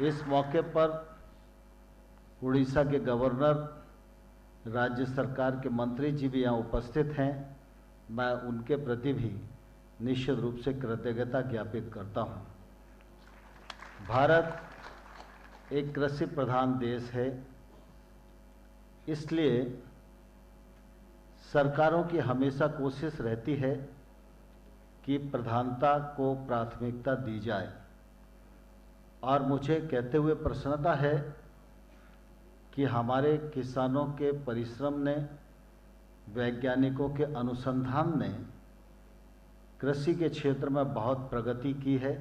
इस मौके पर उड़ीसा के गवर्नर, राज्य सरकार के मंत्री जी भी यहाँ उपस्थित हैं। मैं उनके प्रति भी निश्चित रूप से कृतज्ञता ज्ञापित करता हूँ। भारत एक कृषि प्रधान देश है, इसलिए सरकारों की हमेशा कोशिश रहती है कि प्रधानता को प्राथमिकता दी जाए। और मुझे कहते हुए प्रसन्नता है कि हमारे किसानों के परिश्रम ने, वैज्ञानिकों के अनुसंधान ने कृषि के क्षेत्र में बहुत प्रगति की है।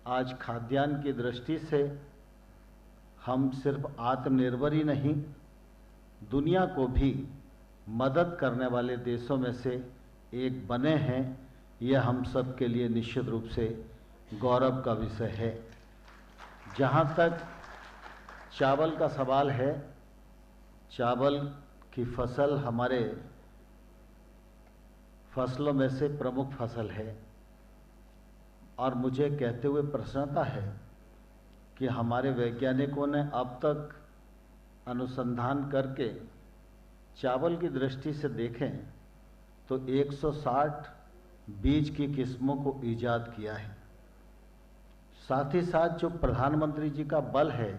आज खाद्यान्न की दृष्टि से हम सिर्फ आत्मनिर्भर ही नहीं, दुनिया को भी मदद करने वाले देशों में से एक बने हैं। यह हम सब के लिए निश्चित रूप से गौरव का विषय है। जहाँ तक चावल का सवाल है, चावल की फसल हमारे फसलों में से प्रमुख फसल है और मुझे कहते हुए प्रसन्नता है कि हमारे वैज्ञानिकों ने अब तक अनुसंधान करके चावल की दृष्टि से देखें तो 160 बीज की किस्मों को ईजाद किया है। साथ ही साथ जो प्रधानमंत्री जी का बल है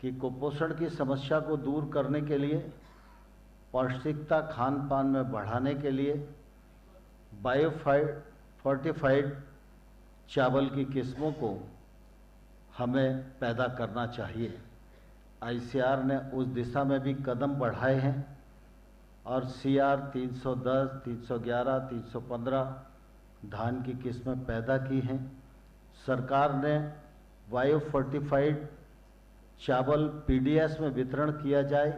कि कुपोषण की समस्या को दूर करने के लिए, पौष्टिकता खान पान में बढ़ाने के लिए फोर्टिफाइड चावल की किस्मों को हमें पैदा करना चाहिए। आईसीआर ने उस दिशा में भी कदम बढ़ाए हैं और सीआर 310, 311, 315 धान की किस्में पैदा की हैं। सरकार ने फोर्टिफाइड चावल पीडीएस में वितरण किया जाए,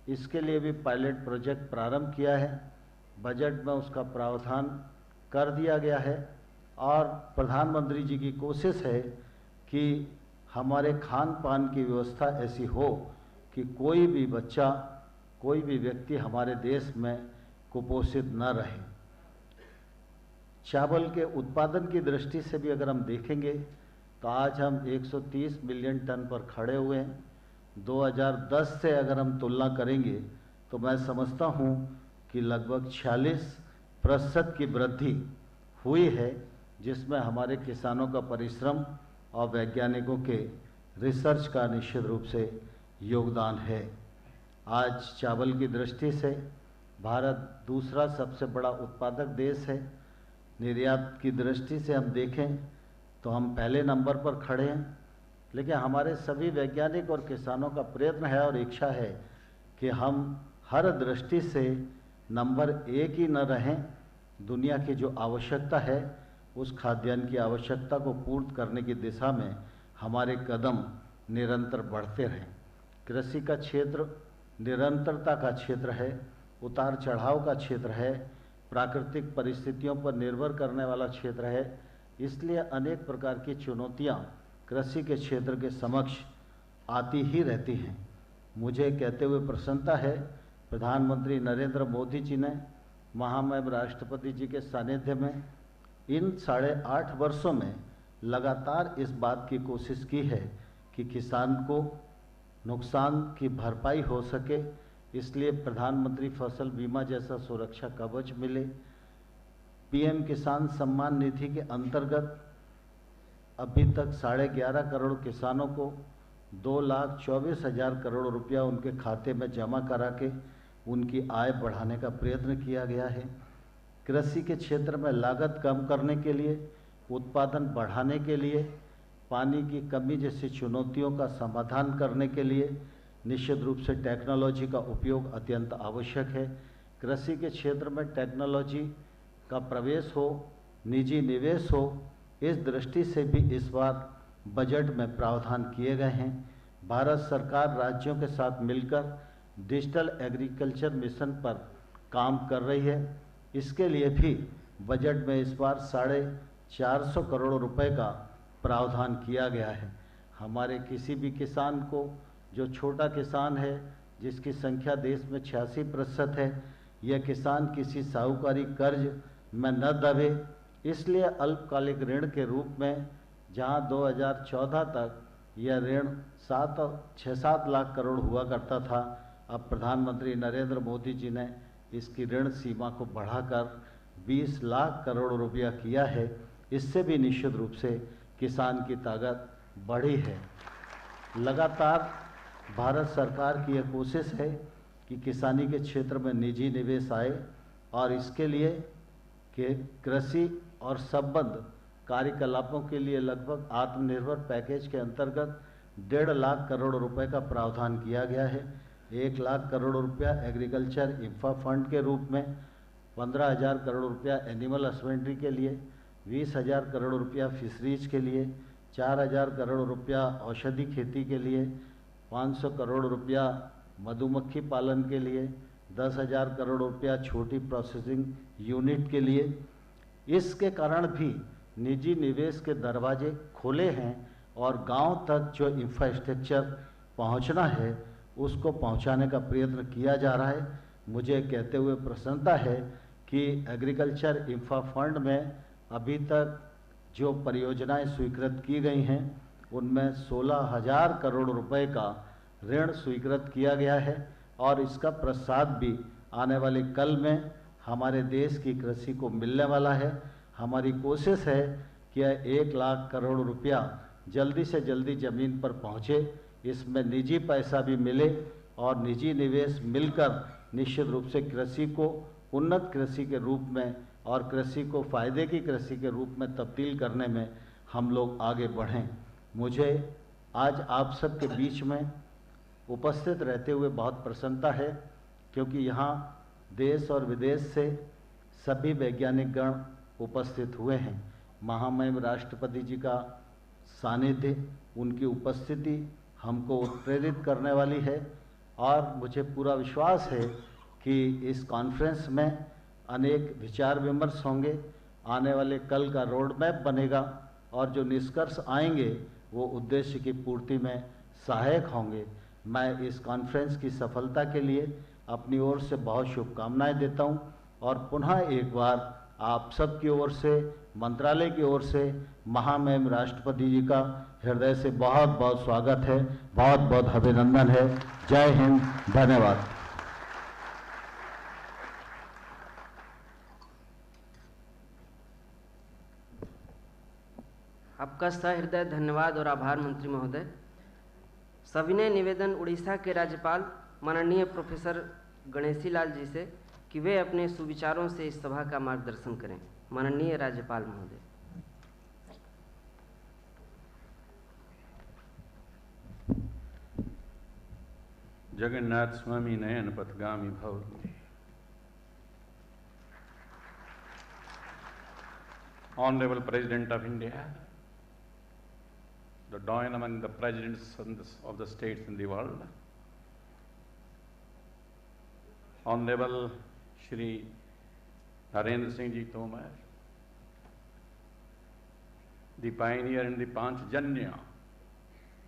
इसके लिए भी पायलट प्रोजेक्ट प्रारंभ किया है। बजट में उसका प्रावधान कर दिया गया है और प्रधानमंत्री जी की कोशिश है कि हमारे खान पान की व्यवस्था ऐसी हो कि कोई भी बच्चा, कोई भी व्यक्ति हमारे देश में कुपोषित न रहे। चावल के उत्पादन की दृष्टि से भी अगर हम देखेंगे तो आज हम 130 मिलियन टन पर खड़े हुए हैं। 2010 से अगर हम तुलना करेंगे तो मैं समझता हूँ कि लगभग 46% की वृद्धि हुई है, जिसमें हमारे किसानों का परिश्रम और वैज्ञानिकों के रिसर्च का निश्चित रूप से योगदान है। आज चावल की दृष्टि से भारत दूसरा सबसे बड़ा उत्पादक देश है। निर्यात की दृष्टि से हम देखें तो हम पहले नंबर पर खड़े हैं, लेकिन हमारे सभी वैज्ञानिक और किसानों का प्रयत्न है और इच्छा है कि हम हर दृष्टि से नंबर 1 ही न रहें। दुनिया की जो आवश्यकता है, उस खाद्यान्न की आवश्यकता को पूर्ण करने की दिशा में हमारे कदम निरंतर बढ़ते रहें। कृषि का क्षेत्र निरंतरता का क्षेत्र है, उतार चढ़ाव का क्षेत्र है, प्राकृतिक परिस्थितियों पर निर्भर करने वाला क्षेत्र है। इसलिए अनेक प्रकार की चुनौतियाँ कृषि के क्षेत्र के समक्ष आती ही रहती हैं। मुझे कहते हुए प्रसन्नता है, प्रधानमंत्री नरेंद्र मोदी जी ने महामहिम राष्ट्रपति जी के सानिध्य में इन 8.5 वर्षों में लगातार इस बात की कोशिश की है कि किसान को नुकसान की भरपाई हो सके। इसलिए प्रधानमंत्री फसल बीमा जैसा सुरक्षा कवच मिले। पीएम किसान सम्मान निधि के अंतर्गत अभी तक 11.5 करोड़ किसानों को 2,24,000 करोड़ रुपया उनके खाते में जमा करा के उनकी आय बढ़ाने का प्रयत्न किया गया है। कृषि के क्षेत्र में लागत कम करने के लिए, उत्पादन बढ़ाने के लिए, पानी की कमी जैसी चुनौतियों का समाधान करने के लिए निश्चित रूप से टेक्नोलॉजी का उपयोग अत्यंत आवश्यक है। कृषि के क्षेत्र में टेक्नोलॉजी का प्रवेश हो, निजी निवेश हो, इस दृष्टि से भी इस बार बजट में प्रावधान किए गए हैं। भारत सरकार राज्यों के साथ मिलकर डिजिटल एग्रीकल्चर मिशन पर काम कर रही है। इसके लिए भी बजट में इस बार 450 करोड़ रुपए का प्रावधान किया गया है। हमारे किसी भी किसान को, जो छोटा किसान है जिसकी संख्या देश में 86% है, यह किसान किसी साहूकारी कर्ज में न दबे, इसलिए अल्पकालिक ऋण के रूप में जहां 2014 तक यह ऋण 6-7 लाख करोड़ हुआ करता था, अब प्रधानमंत्री नरेंद्र मोदी जी ने इसकी ऋण सीमा को बढ़ाकर 20 लाख करोड़ रुपया किया है। इससे भी निश्चित रूप से किसान की ताकत बढ़ी है। लगातार भारत सरकार की यह कोशिश है कि किसानी के क्षेत्र में निजी निवेश आए और इसके लिए कि कृषि और संबद्ध कार्यकलापों के लिए लगभग आत्मनिर्भर पैकेज के अंतर्गत 1.5 लाख करोड़ रुपए का प्रावधान किया गया है। 1 लाख करोड़ रुपया एग्रीकल्चर इंफ्रा फंड के रूप में, 15,000 करोड़ रुपया एनिमल हस्बेंड्री के लिए, 20,000 करोड़ रुपया फिशरीज के लिए, 4,000 करोड़ रुपया औषधि खेती के लिए, 500 करोड़ रुपया मधुमक्खी पालन के लिए, 10,000 करोड़ रुपया छोटी प्रोसेसिंग यूनिट के लिए। इसके कारण भी निजी निवेश के दरवाजे खुले हैं और गांव तक जो इंफ्रास्ट्रक्चर पहुंचना है उसको पहुंचाने का प्रयत्न किया जा रहा है। मुझे कहते हुए प्रसन्नता है कि एग्रीकल्चर इंफ्रा फंड में अभी तक जो परियोजनाएं स्वीकृत की गई हैं उनमें 16,000 करोड़ रुपए का ऋण स्वीकृत किया गया है और इसका प्रसाद भी आने वाले कल में हमारे देश की कृषि को मिलने वाला है। हमारी कोशिश है कि 1 लाख करोड़ रुपया जल्दी से जल्दी ज़मीन पर पहुँचे, इसमें निजी पैसा भी मिले और निजी निवेश मिलकर निश्चित रूप से कृषि को उन्नत कृषि के रूप में और कृषि को फ़ायदे की कृषि के रूप में तब्दील करने में हम लोग आगे बढ़ें। मुझे आज आप सबके बीच में उपस्थित रहते हुए बहुत प्रसन्नता है, क्योंकि यहाँ देश और विदेश से सभी वैज्ञानिक गण उपस्थित हुए हैं। महामहिम राष्ट्रपति जी का सानिध्य, उनकी उपस्थिति हमको उत्प्रेरित करने वाली है और मुझे पूरा विश्वास है कि इस कॉन्फ्रेंस में अनेक विचार विमर्श होंगे, आने वाले कल का रोड मैप बनेगा और जो निष्कर्ष आएंगे वो उद्देश्य की पूर्ति में सहायक होंगे। मैं इस कॉन्फ्रेंस की सफलता के लिए अपनी ओर से बहुत शुभकामनाएं देता हूं और पुनः एक बार आप सब की ओर से, मंत्रालय की ओर से महामहिम राष्ट्रपति जी का हृदय से बहुत बहुत स्वागत है, बहुत बहुत अभिनंदन है। जय हिंद, धन्यवाद। आपका सहृदय धन्यवाद और आभार मंत्री महोदय। सविनय निवेदन उड़ीसा के राज्यपाल माननीय प्रोफेसर गणेशी लाल जी से कि वे अपने सुविचारों से इस सभा का मार्गदर्शन करें। माननीय राज्यपाल महोदय। जगन्नाथ स्वामी नयन पथगामी भव। Honorable President of India, the doyen among the presidents of the states in the world, Honorable Shri Narendra Singh Ji Tomar, the pioneer in the Panchjanya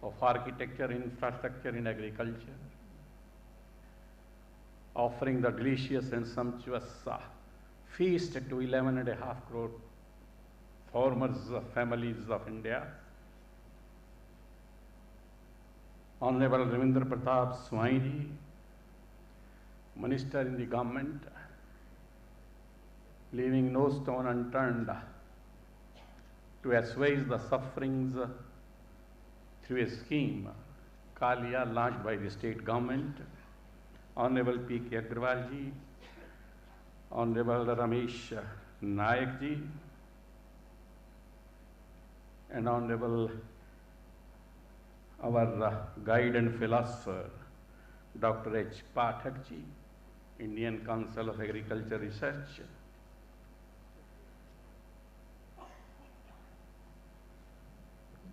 of architecture, infrastructure in agriculture, offering the delicious and sumptuous feast to 11.5 crore farmers, families of India. Honorable Ravindra Pratap Swami Ji, Minister in the government, leaving no stone unturned to assuage the sufferings through a scheme, Kalia, launched by the state government. Honorable P.K. Agrawal Ji, Honorable Ramesh Nayak Ji, and Honorable our guide and philosopher, Dr. H. Pathak Ji, Indian Council of Agriculture Research,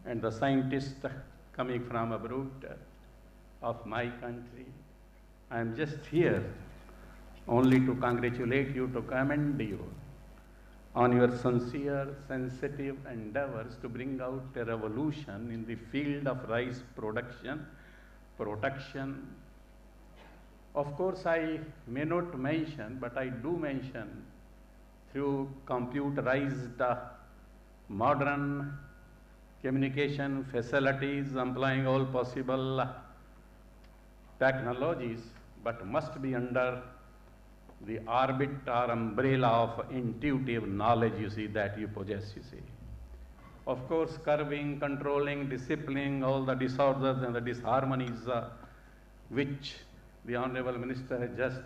and the scientists coming from abroad of my country. I am just here only to congratulate you, to commend you on your sincere, sensitive endeavors to bring out a revolution in the field of rice production, protection. Of course, I may not mention, but I do mention through computerized modern communication facilities, employing all possible technologies, but must be under the orbit or umbrella of intuitive knowledge, you see, that you possess, you see. Of course, curbing, controlling, disciplining all the disorders and the disharmonies which the Honorable Minister has just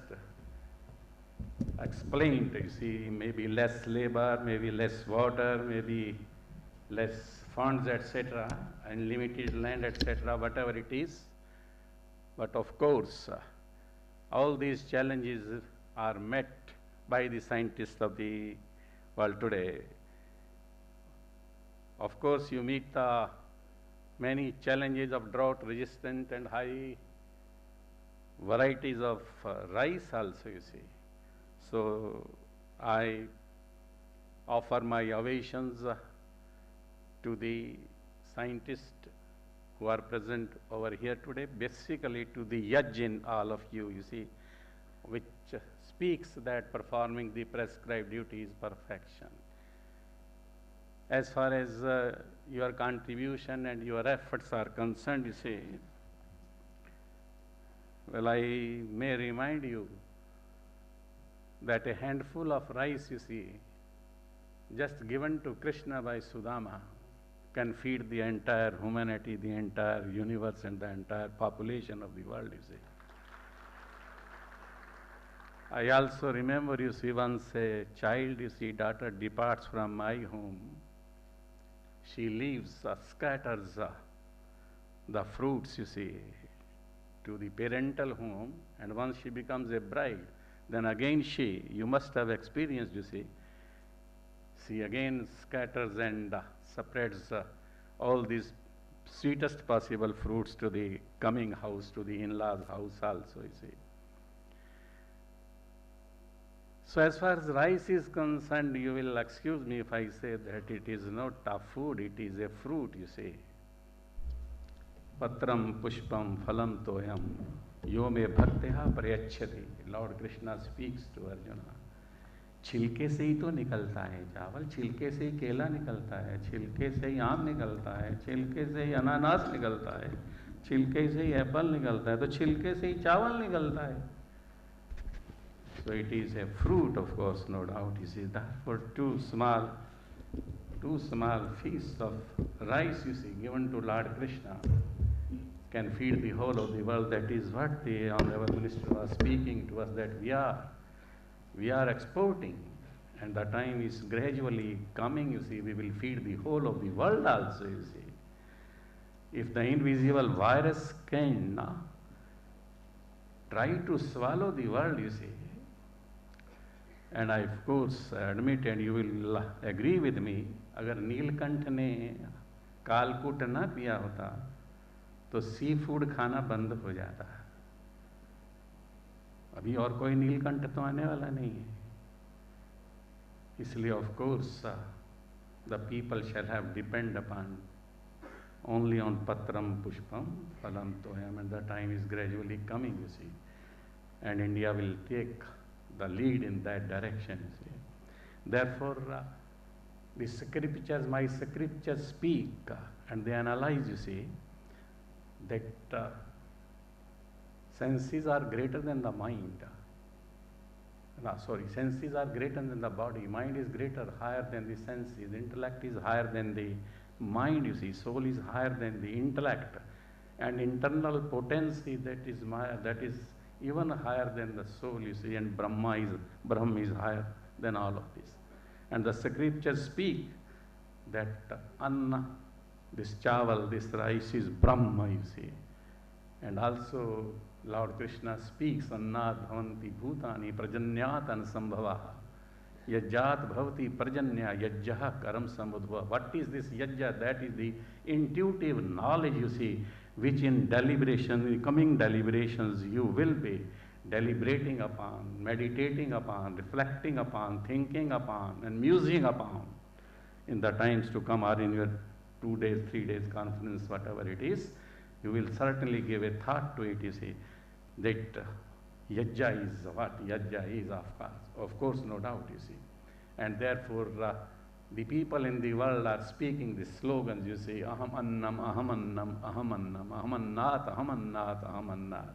explained, you see, maybe less labor, maybe less water, maybe less funds, etc., and limited land, etc., whatever it is. But of course, all these challenges are met by the scientists of the world today. Of course, you meet the many challenges of drought resistant and high varieties of rice also, you see. So I offer my ovations to the scientists who are present over here today, basically to the yaj in all of you, you see, which speaks that performing the prescribed duty is perfection. As far as your contribution and your efforts are concerned, you see, well, I may remind you that a handful of rice, you see, just given to Krishna by Sudama, can feed the entire humanity, the entire universe, and the entire population of the world, you see. I also remember, you see, once a child, you see, daughter departs from my home. She leaves, scatters the fruits, you see, to the parental home, and once she becomes a bride, then again she, you must have experienced, you see, she again scatters and spreads all these sweetest possible fruits to the coming house, to the in-laws' house also, you see. So as far as rice is concerned, you will excuse me if I say that it is not a food, it is a fruit, you see. Patram pushpam phalam toyam yo me bhakteha prayachyati. Lord Krishna speaks to Arjuna. छिलके से ही तो निकलता है चावल, छिलके से ही केला निकलता है, छिलके से ही आम निकलता है, छिलके से ही अनानास निकलता है, छिलके से ही एप्पल निकलता है, तो छिलके से ही चावल निकलता है. So it is a fruit, of course, no doubt. You see, therefore two small feasts of rice, you see, given to Lord Krishna, can feed the whole of the world. That is what the Honorable Minister was speaking to us, that we are exporting, and the time is gradually coming, you see, we will feed the whole of the world also, you see. If the invisible virus can try to swallow the world, you see, and I of course admit, and you will agree with me, अगर नीलकंठ ने कालकूट ना पिया होता तो sea food खाना बंद हो जाता. अभी और कोई नीलकंठ तो आने वाला नहीं है, इसलिए of course the people shall have depend upon only on patram pushpam phalam toyam, and the time is gradually coming, you see, and India will take the lead in that direction, you see. Therefore, the scriptures, my scriptures speak and they analyze, you see, that senses are greater than the mind. Senses are greater than the body. Mind is greater, higher than the senses. Intellect is higher than the mind, you see. Soul is higher than the intellect. And internal potency that is even higher than the soul, you see. And Brahm is higher than all of this. And the scriptures speak that anna, this chaval, this rice is Brahma, you see. And also Lord Krishna speaks, annat bhavanti bhutani prajanyatan sambhavaha yajjat bhavati prajanya yajjaha karam samudhva. What is this yajja? That is the intuitive knowledge, you see, which in deliberation, in coming deliberations, you will be deliberating upon, meditating upon, reflecting upon, thinking upon, and musing upon in the times to come, or in your 2 days, 3 days conference, whatever it is. You will certainly give a thought to it, you see, that yajja is what? Yajja is, of course, no doubt, you see. And therefore, The people in the world are speaking the slogans, you see, aham annam, aham annam, aham annam, aham annat, aham annat, aham annat.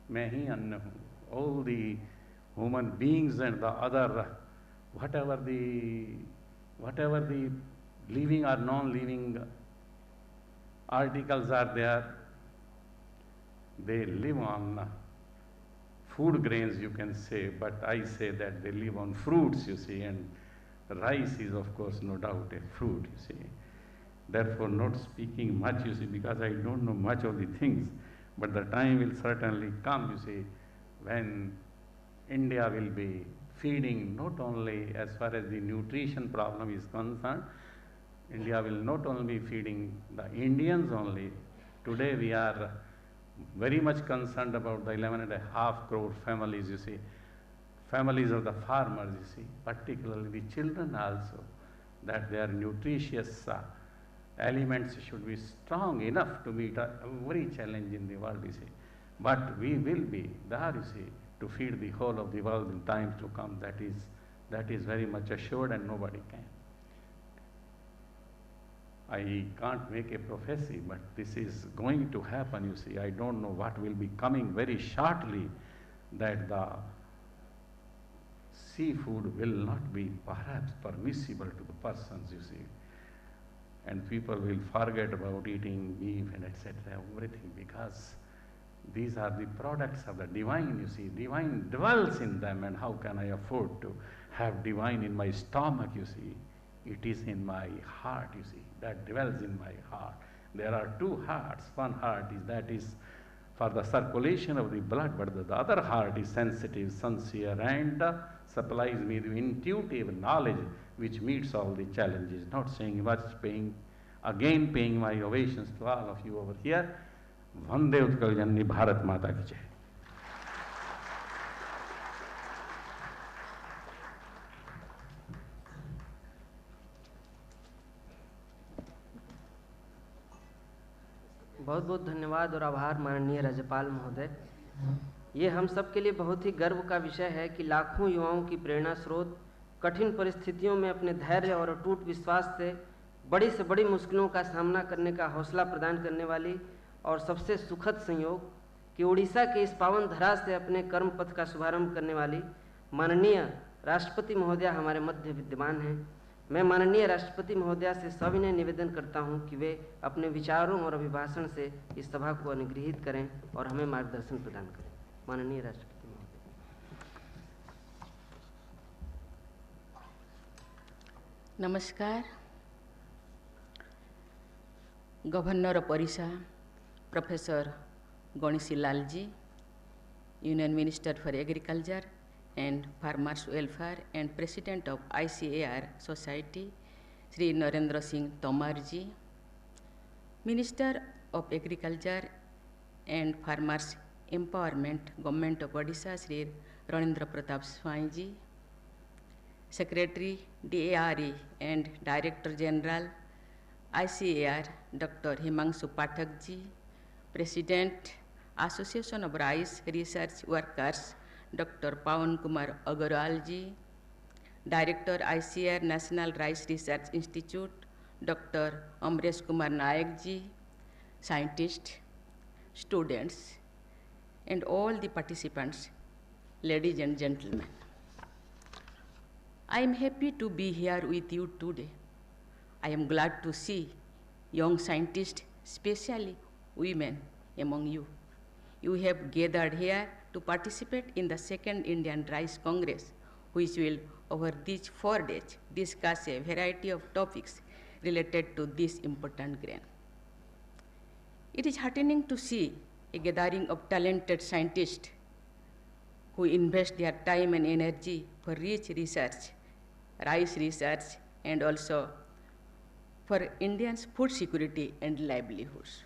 Main hi anna hu. All the human beings and the other, whatever the living or non-living articles are there, they live on food grains, you can say, but I say that they live on fruits, you see, and rice is, of course, no doubt a fruit, you see. Therefore, not speaking much, you see, because I don't know much of the things, but the time will certainly come, you see, when India will be feeding not only as far as the nutrition problem is concerned, India will not only be feeding the Indians only. Today we are very much concerned about the 11.5 crore families, you see, families of the farmers, you see, particularly the children also, that their nutritious elements should be strong enough to meet every challenge in the world, you see. But we will be there, you see, to feed the whole of the world in times to come. That is very much assured, and nobody can. I can't make a prophecy, but this is going to happen, you see. I don't know what will be coming very shortly, that the seafood will not be perhaps permissible to the persons, you see. And people will forget about eating beef and etc., everything, because these are the products of the divine, you see. Divine dwells in them, and how can I afford to have divine in my stomach, you see? It is in my heart, you see, that dwells in my heart. There are two hearts. One heart is for the circulation of the blood, but the other heart is sensitive, sincere, and supplies me with intuitive knowledge which meets all the challenges. Not saying much, paying my ovations to all of you over here. Vande Utkal Janani Bharat Mata ki jai. बहुत बहुत धन्यवाद और आभार माननीय राज्यपाल महोदय। ये हम सब के लिए बहुत ही गर्व का विषय है कि लाखों युवाओं की प्रेरणा स्रोत कठिन परिस्थितियों में अपने धैर्य और अटूट विश्वास से बड़ी मुश्किलों का सामना करने का हौसला प्रदान करने वाली और सबसे सुखद संयोग कि उड़ीसा के इस पावन धरा से अपने कर्म पथ का शुभारंभ करने वाली माननीय राष्ट्रपति महोदया हमारे मध्य विद्यमान हैं। मैं माननीय राष्ट्रपति महोदया से सविनय निवेदन करता हूं कि वे अपने विचारों और अभिभाषण से इस सभा को अनुग्रहित करें और हमें मार्गदर्शन प्रदान करें। माननीय राष्ट्रपति महोदय। नमस्कार। Governor of Odisha professor Ganeshi Lal ji, union minister for agriculture and Farmers Welfare and President of ICAR Society, Sri Narendra Singh Tomar ji, Minister of Agriculture and Farmers Empowerment, Government of Odisha, Sri Ranendra Pratap Swai ji, Secretary DARE and Director General ICAR, Dr. Himangshu Pathak ji, President Association of Rice Research Workers, Dr. Pawan Kumar Agarwal ji, Director ICAR National Rice Research Institute, Dr. Amresh Kumar Nayak ji, scientists, students, and all the participants, ladies and gentlemen. I am happy to be here with you today. I am glad to see young scientists, especially women, among you. You have gathered here to participate in the second Indian Rice Congress, which will, over these 4 days, discuss a variety of topics related to this important grain. It is heartening to see a gathering of talented scientists who invest their time and energy for rich research, rice research, and also for Indians' food security and livelihoods.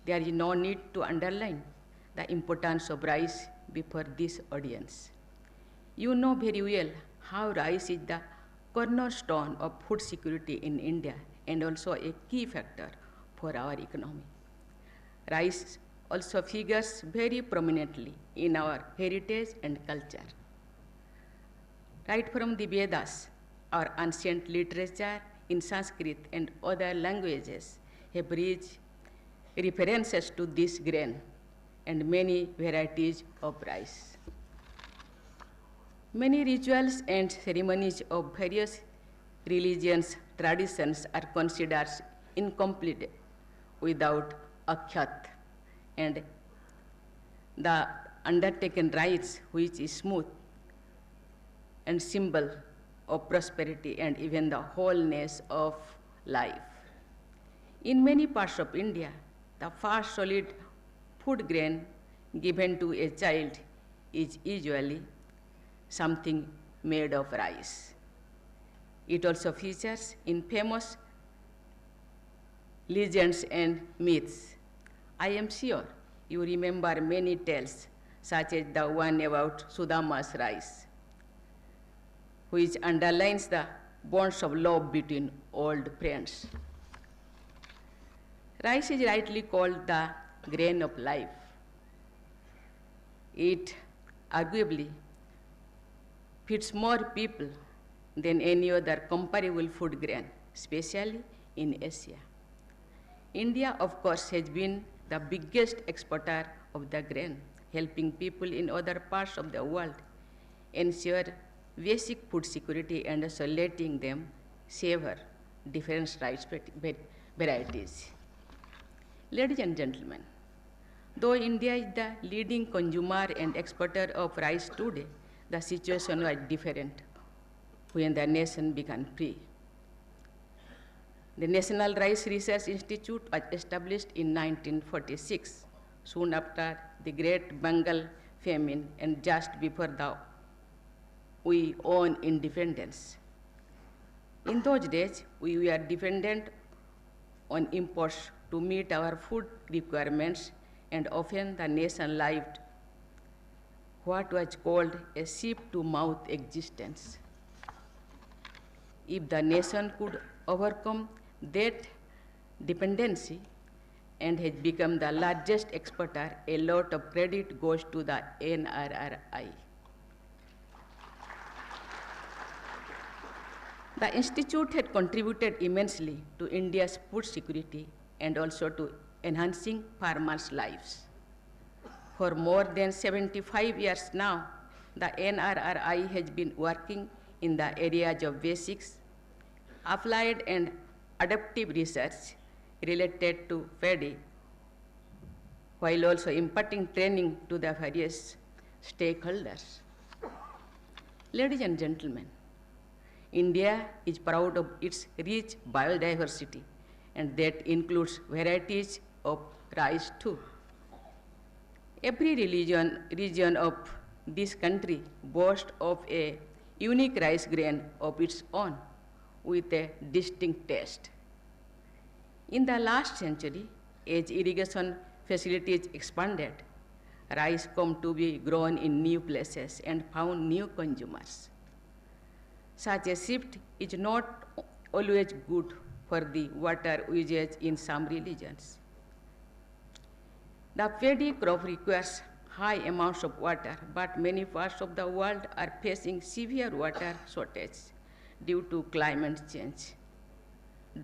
There is no need to underline the importance of rice before this audience. You know very well how rice is the cornerstone of food security in India and also a key factor for our economy. Rice also figures very prominently in our heritage and culture. Right from the Vedas our ancient literature in Sanskrit and other languages have rich references to this grain and many varieties of rice. Many rituals and ceremonies of various religions, traditions are considered incomplete without akhyat, and the undertaken rites, which is smooth and symbol of prosperity and even the wholeness of life. In many parts of India, the first solid food grain given to a child is usually something made of rice. It also features in famous legends and myths. I am sure you remember many tales, such as the one about Sudama's rice, which underlines the bonds of love between old friends. Rice is rightly called the grain of life. It arguably feeds more people than any other comparable food grain, especially in Asia. India, of course, has been the biggest exporter of the grain, helping people in other parts of the world ensure basic food security and also letting them savor different rice varieties. Ladies and gentlemen, though India is the leading consumer and exporter of rice today, the situation was different when the nation became free. The National Rice Research Institute was established in 1946, soon after the Great Bengal Famine and just before we won independence. In those days, we were dependent on imports to meet our food requirements, and often the nation lived what was called a ship-to-mouth existence. If the nation could overcome that dependency and has become the largest exporter, a lot of credit goes to the NRRI. The Institute had contributed immensely to India's food security and also to enhancing farmers' lives. For more than 75 years now, the NRRI has been working in the areas of basics, applied and adaptive research related to paddy, while also imparting training to the various stakeholders. Ladies and gentlemen, India is proud of its rich biodiversity, and that includes varieties of rice too. Every region of this country boasts of a unique rice grain of its own with a distinct taste. In the last century, as irrigation facilities expanded, rice came to be grown in new places and found new consumers. Such a shift is not always good for the water usage in some regions. The paddy crop requires high amounts of water, but many parts of the world are facing severe water shortage due to climate change.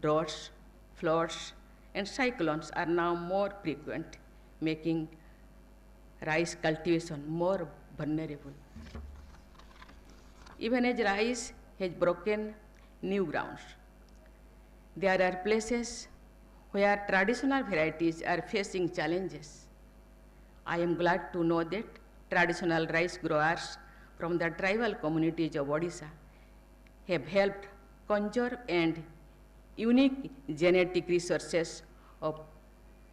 Droughts, floods, and cyclones are now more frequent, making rice cultivation more vulnerable. Even as rice has broken new grounds, there are places where traditional varieties are facing challenges. I am glad to know that traditional rice growers from the tribal communities of Odisha have helped conserve and unique genetic resources of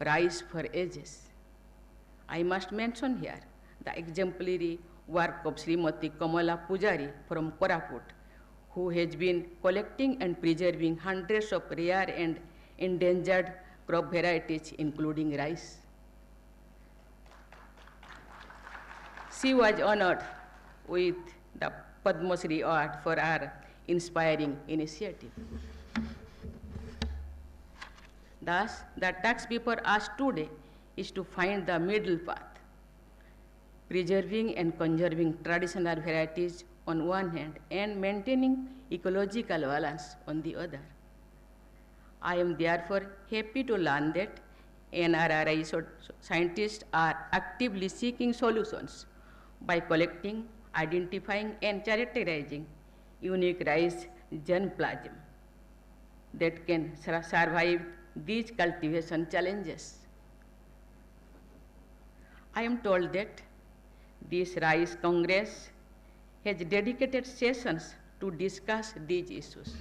rice for ages. I must mention here the exemplary work of Srimati Kamala Pujari from Koraput, who has been collecting and preserving hundreds of rare and endangered crop varieties, including rice. She was honored with the Padma Shri Award for her inspiring initiative. Thus, the task before us today is to find the middle path, preserving and conserving traditional varieties on one hand and maintaining ecological balance on the other. I am therefore happy to learn that NRRI scientists are actively seeking solutions by collecting, identifying, and characterizing unique rice germplasm that can survive these cultivation challenges. I am told that this Rice Congress has dedicated sessions to discuss these issues.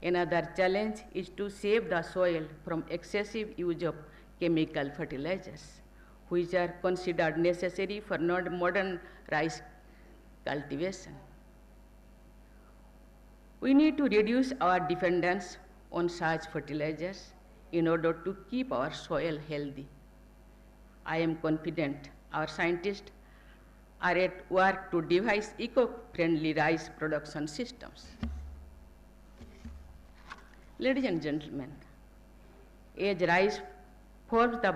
Another challenge is to save the soil from excessive use of chemical fertilizers, which are considered necessary for modern rice cultivation. We need to reduce our dependence on such fertilizers in order to keep our soil healthy. I am confident our scientists are at work to devise eco-friendly rice production systems. Ladies and gentlemen, as rice forms the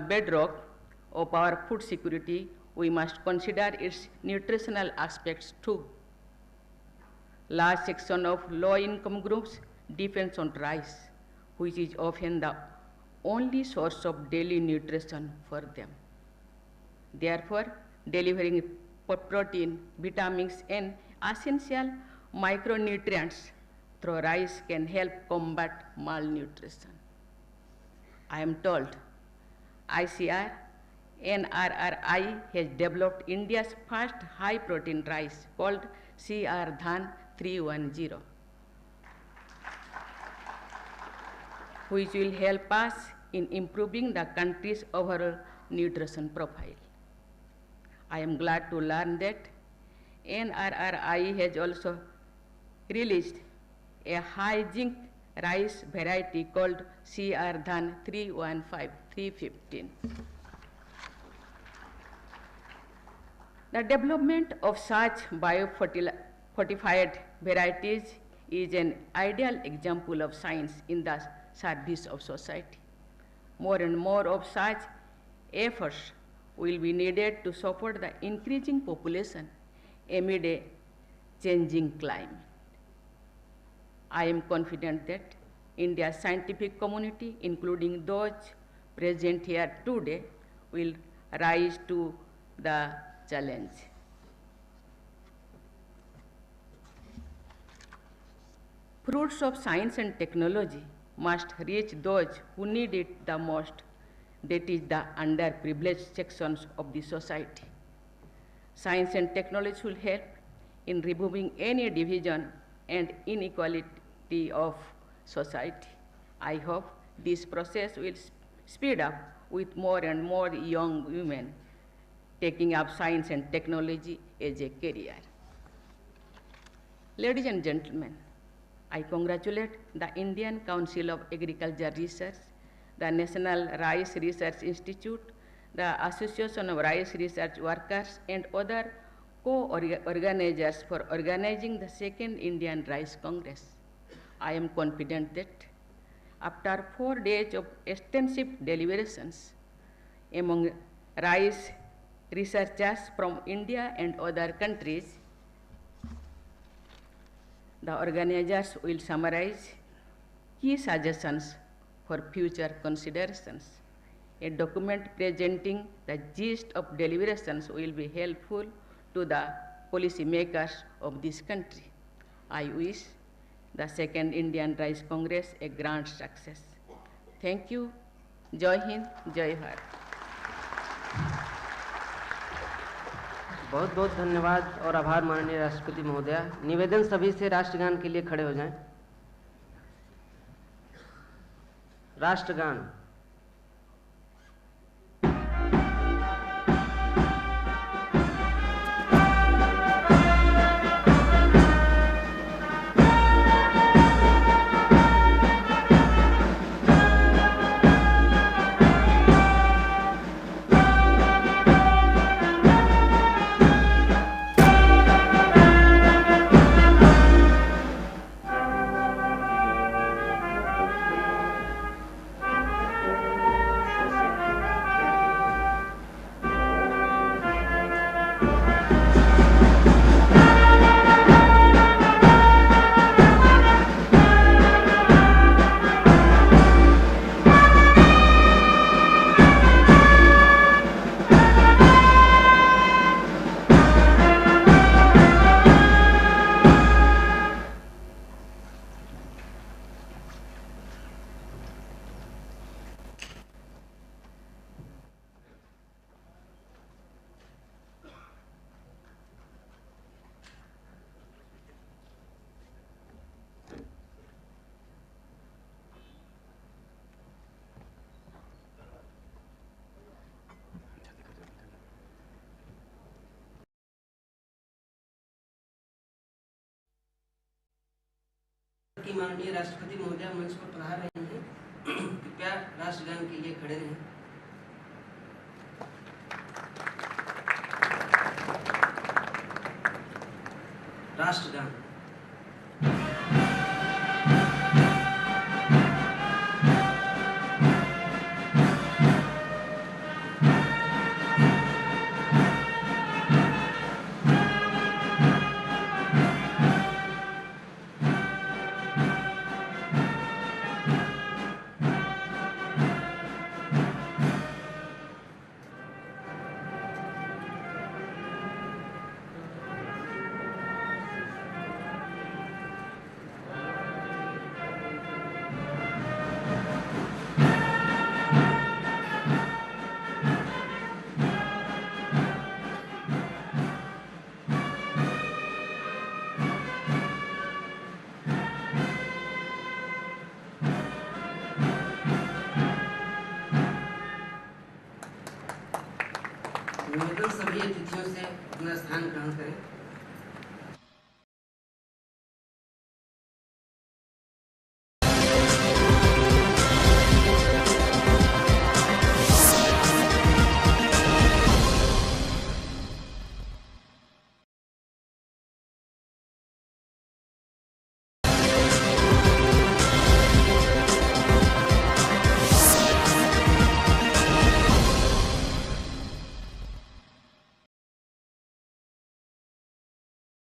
bedrock of our food security, we must consider its nutritional aspects too. Large section of low-income groups depends on rice, which is often the only source of daily nutrition for them. Therefore, delivering protein, vitamins, and essential micronutrients through rice can help combat malnutrition. I am told ICR NRRI has developed India's first high-protein rice called CR Dhan 310, which will help us in improving the country's overall nutrition profile. I am glad to learn that NRRI has also released a high zinc rice variety called CR Dhan 315. The development of such biofortified varieties is an ideal example of science in the service of society. More and more of such efforts will be needed to support the increasing population amid a changing climate. I am confident that India's scientific community, including those present here today, will rise to the challenge. Fruits of science and technology must reach those who need it the most, that is the underprivileged sections of the society. Science and technology will help in removing any division and inequality of society. I hope this process will speed up with more and more young women taking up science and technology as a career. Ladies and gentlemen, I congratulate the Indian Council of Agriculture Research, the National Rice Research Institute, the Association of Rice Research Workers, and other co-organizers for organizing the Second Indian Rice Congress. I am confident that after 4 days of extensive deliberations among rice researchers from India and other countries, the organizers will summarize key suggestions for future considerations. A document presenting the gist of deliberations will be helpful to the policy makers of this country. I wish the Second Indian Rice Congress a grand success. Thank you. Jai Hind, Jai Bharat. बहुत बहुत धन्यवाद और आभार माननीय राष्ट्रपति महोदया। निवेदन सभी से राष्ट्रगान के लिए खड़े हो जाएं। राष्ट्रगान। कि माननीय राष्ट्रपति महोदय मंच पर पधार रहे हैं। कृपया राष्ट्रगान के लिए खड़े रहें। राष्ट्रगान। निवेदन सभी अतिथियों से अपना स्थान ग्रहण करें।